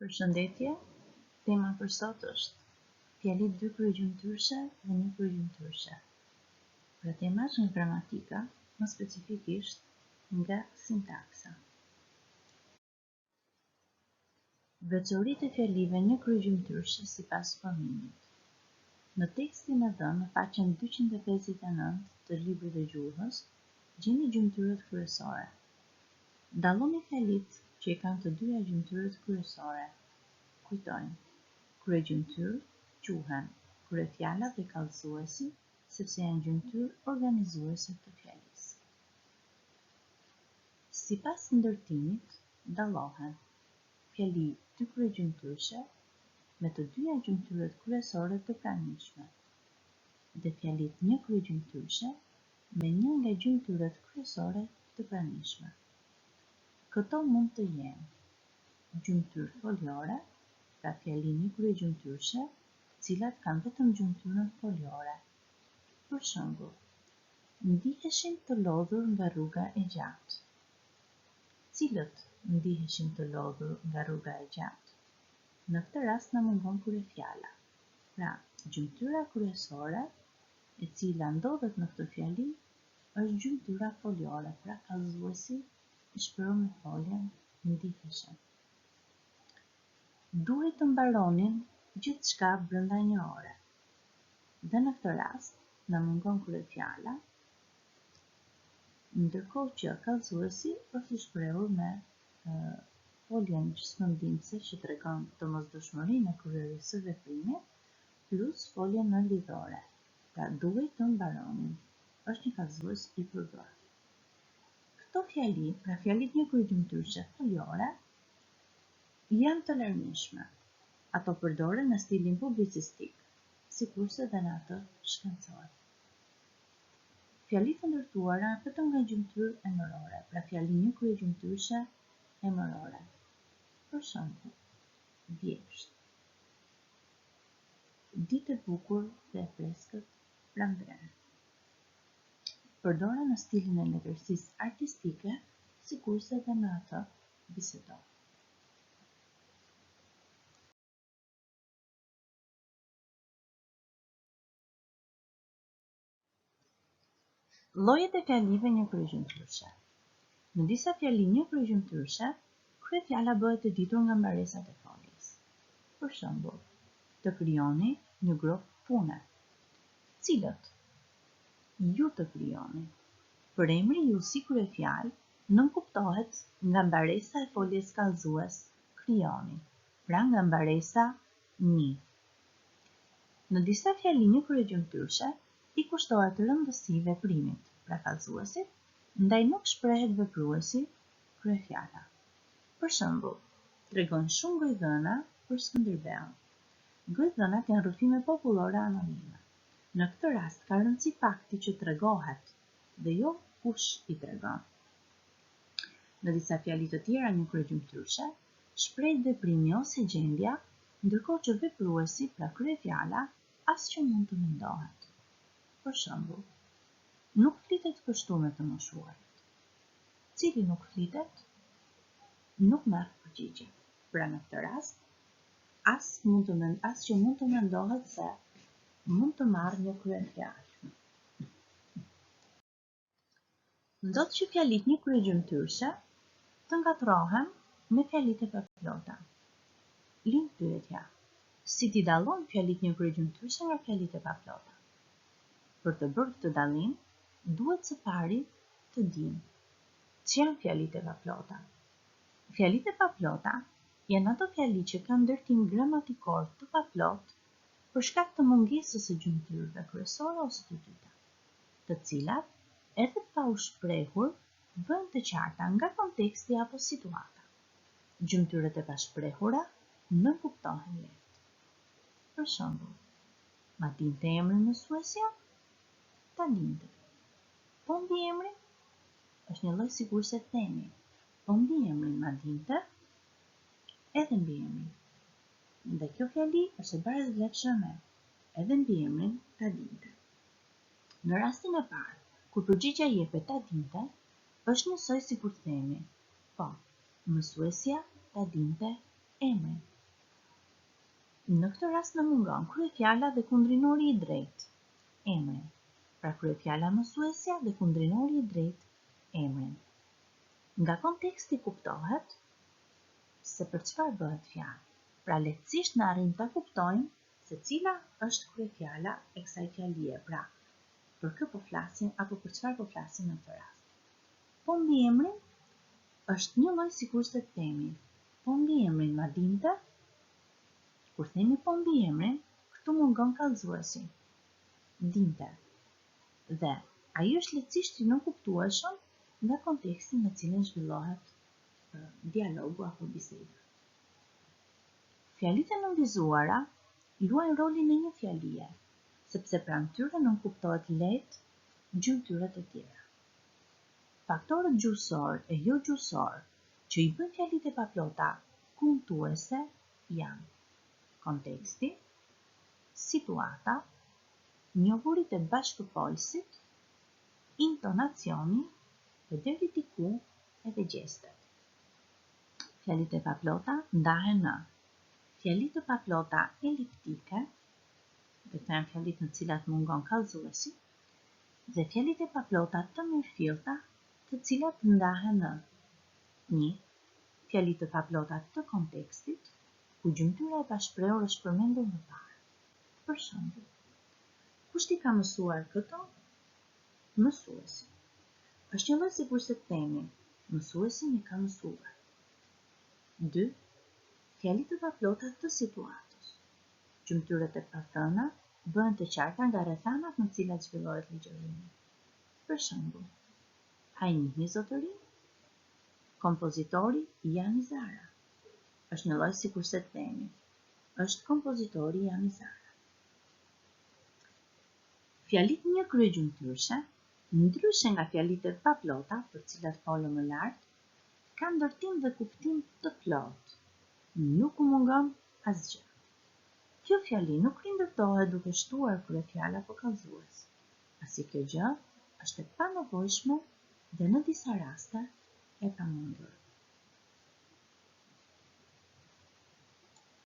Përshëndetje, tema për sot është fjalit dy kryegjymtyrëshe dhe një kryegjymtyrëshe. Pra tema është nga gramatika, më specifikisht nga sintaksa. Veçoritë e fjalive një kryegjymtyrëshe sipas formimit. Në tekstin e dhënë në faqen 259 të librit të gjuhës, gjeni gjymtyrët kryesore. Dalloni fjalitë që i kanë të dyja gjymtyrët kryesore. Kujtojmë, kryegjymtyrë quhen kryefjala dhe kallëzuesi, sepse janë gjymtyrë organizuese të fjalës. Sipas ndërtimit, dallohen fjali dy kryegjymtyrëshe me të dyja gjymtyrët kryesore të pranishme dhe fjalit një kryegjymtyrëshe me një nga gjymtyrët kryesore të pranishme. Këto mund të jenë gjymtyrë foliore, pra fjali një kryegjymtyrëshe, të cilat kanë vetëm gjymtyrën foliore. Për shembull, ndiheshin të lodhur nga rruga e gjatë. Cilët ndiheshin të lodhur nga rruga e gjatë? Në këtë rast na mungon kryefjala. Pra, gjymtyra kryesore e cila ndodhet në këtë fjali është gjymtyra foliore, pra kallëzuesi i shprehur me foljen ndiheshin. Duhet të mbaronin gjithçka brenda një ore. Dhe në këtë rast, na mungon kryefjala, ndërkohë që kallëzuesi është i shprehur me foljen gjysmëndimëse që tregon domosdoshmërinë e kryerjes së veprimit, plus foljen nënlidhore. Pra duhet të mbaronin, është një kallëzues i përbërë. Këto fjali, pra fjalit një kryegjymtyrëshe foliore, janë të larmishme. Ato përdoren në stilin publicistik, sikurse dhe në atë shkencor. Fjalit të ndërtuara vetëm nga gjymtyrë emërore, pra fjali një kryegjymtyrëshe emërore. Për shembull, vjesht, ditë e bukur dhe e freskët pranverë. Përdoren në stilin e letërsisë artistike, sikurse dhe në atë bisedor. Llojet e fjalive një kryegjymtyrëshe. Në disa fjali një kryegjymtyrëshe, kryefjala bëhet e ditur nga mbaresat e foljes. Për shembull, të krijoni një grup pune. Cilët? Ju të krijoni. Për emri ju si kryefjalë nënkuptohet nga mbaresa e foljes kallëzues krijoni, pra nga mbaresa një. Në disa fjali një kryegjymtyrëshe i kushtohet rëndësi veprimit, pra kallëzuesit, ndaj nuk shprehet vepruesi, kryefjala. Për shembull, tregon shumë gojdhëna për Skënderbeun. Gojdhënat janë rrëfime popullore anonime. Në këtë rast ka rëndësi fakti që tregohet dhe jo kush i tregon. Në disa fjali të tjera një kryegjymtyrëshe shprehet veprimi ose gjendja, ndërkohë që vepruesi, pra kryefjala, asgjë mund të mendohet. Për shembull, nuk flitet kështu me të moshuarit. Cili nuk flitet? Nuk merr përgjigje. Pra në këtë rast, asgjë mund të mendohet se mund të marrë një kryefjalë. Ndodh që fjalit një kryegjymtyrëshe të ngatrohen me fjalit e paplota. Lind pyetja: si ti dallon fjalit një kryegjymtyrëshe nga fjalit e paplota? Për të bërë këtë dallim, duhet së pari të dimë ç'janë fjalit e paplota. Fjalit e paplota janë ato fjali që kanë ndërtim gramatikor të paplot për shkak të mungesës së gjymtyrëve kryesore ose të dyta, të cilat, edhe pa u shprehur, bëhen të qarta nga konteksti apo situata. Gjymtyrët e pashprehura nënkuptohen lehtë. Për shembull, ma dinte emrin mësuesja? Ta dinte. Po mbi emrin? Është një lloj sikurse themi, po mbi emrin ma dinte? Edhe mbi emrin. Dhe kjo fjali është e barazvlefshme me edhe mbi emrin ta dinte. Në rastin e parë, kur përgjigjja jepet ta dinte, është njësoj sikur themi, po, mësuesja ta dinte emrin. Në këtë rast në mungon kryefjala dhe kundrinori i drejtë, emrin. Pra kryefjala mësuesja dhe kundrinori i drejtë, emrin. Nga konteksti kuptohet se për çfarë bëhet fjalë. Pra lehtësisht na arrim ta kuptojmë se cila është kryefjala e kësaj fjalie. Pra, për kë po flasim apo për çfarë po flasim në këtë rast. Po mbi emrin është një lloj sikur se themi, po mbi emrin ma dinte. Kur themi po mbi emrin, këtu mungon kallëzuesi. Dinte. Dhe ai është lehtësisht i nënkuptueshëm nga konteksti në cilin zhvillohet dialogu apo biseda. Fjalitë e nënvizuara luajnë rolin e një fjalie, sepse pranë tyre nënkuptohet lehtë gjymtyrët e tjera. Faktorët gjuhësor e jo gjuhësor që i bën fjalitë e paplota kumtuese janë konteksti, situata, njohurit e bashkëfolësit, intonacioni dhe deri diku edhe gjestet. Fjalitë e paplota ndahen në fjalitë e paplota eliptike, dhe këto janë fjalitë në cilat mungon kallëzuesi, dhe fjalitë e paplota të mirëfillta, të cilat ndahen në 1. Fjalitë e paplota të kontekstit, ku gjymtyra e bashkëprehur është përmendur më parë. Për shembull, kush ti ka mësuar këto? Mësuesi. Është një lloj sikur se themi, mësuesi më ka mësuar. 2. Fjalitë e paplota të situatës. Gjymtyrët e pathëna bëhen të qarta nga rrethanat në cilat zhvillohet ligjërimi. Për shembull, ai njihni zotërinë? Kompozitori Jani Zara. Është një lloj sikur se themi, është kompozitori Jani Zara. Fjalitë një kryegjymtyrshe, ndryshe nga fjalitë e paplota, për cilat folëm më lart, ka ndërtim dhe kuptim të plotë. Nuk u mungon asgjë. Kjo fjali nuk rindërtohet duke shtuar kryefjala apo kallëzues. Pasi kjo gjë është e panevojshme dhe në disa raste e pamundur.